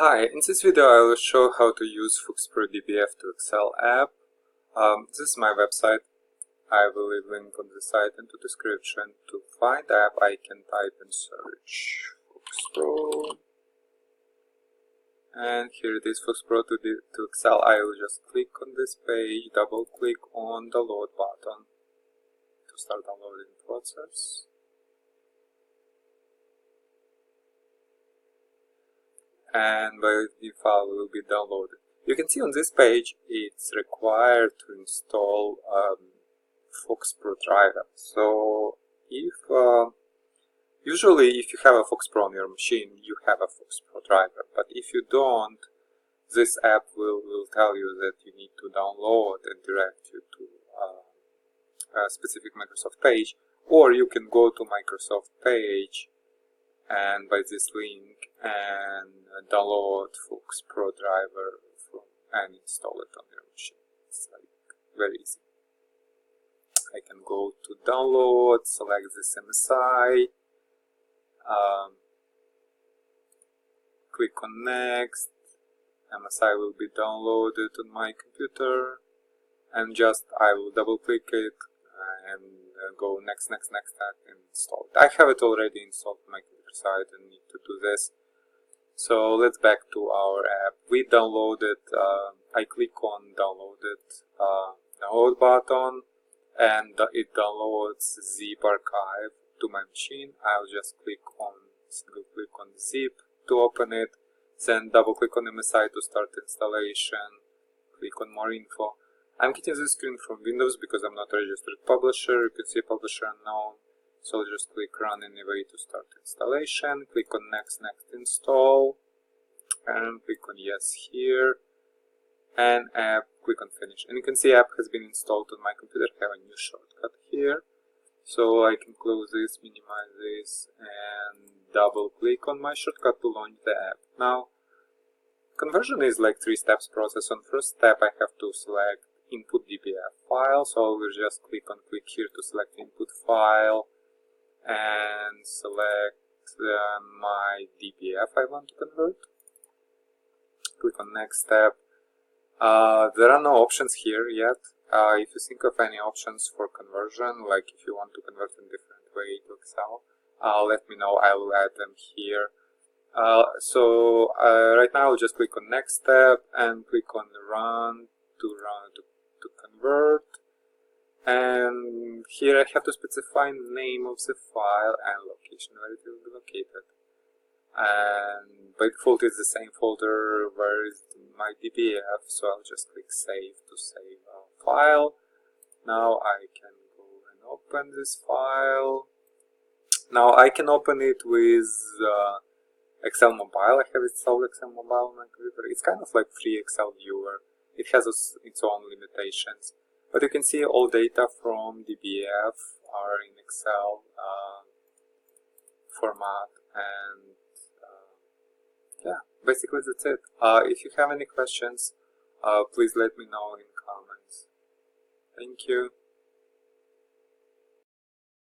Hi, in this video I will show how to use foxpro DBF to Excel app. This is my website. I will leave link on the site and the description. To find the app I can type in search foxpro. And here it is, foxpro to Excel. I will just click on this page, double click on the load button to start downloading process. And the file will be downloaded. You can see on this page it's required to install foxpro driver. So if usually if you have a foxpro on your machine, you have a foxpro driver, but if you don't, this app will tell you that you need to download and direct you to a specific Microsoft page, or you can go to Microsoft page and by this link and download foxpro driver and install it on your machine. It's like very easy. I can go to download, select this MSI, click on next. MSI will be downloaded on my computer, and just I will double click it and go next and install it. I have it already installed on my computer, so I don't need to do this. So let's back to our app. We downloaded, I click on downloaded, download button, and it downloads zip archive to my machine. I'll just single click on zip to open it, then double click on MSI to start installation, click on more info. I'm getting this screen from Windows because I'm not a registered publisher. You can see publisher unknown. So I'll just click run anyway to start installation, click on next install, and click on yes here, and app, click on finish. And you can see app has been installed on my computer. I have a new shortcut here. So I can close this, minimize this, and double click on my shortcut to launch the app. Now, conversion is like 3 steps process. On first step I have to select input DBF file, so I will just click here to select input file and select my DBF I want to convert. Click on next step. There are no options here yet. If you think of any options for conversion, like if you want to convert in different way to Excel, let me know. I will add them here. Right now I'll just click on next step and click on run to convert. And here I have to specify the name of the file and location where it will be located. And by default it's the same folder where is my DBF, so I'll just click save to save a file. Now I can go and open this file. Now I can open it with Excel Mobile. I have installed Excel Mobile on my computer. It's kind of like free Excel viewer. It has its own limitations. But you can see all data from DBF are in Excel format, and yeah, basically that's it. If you have any questions, please let me know in comments. Thank you.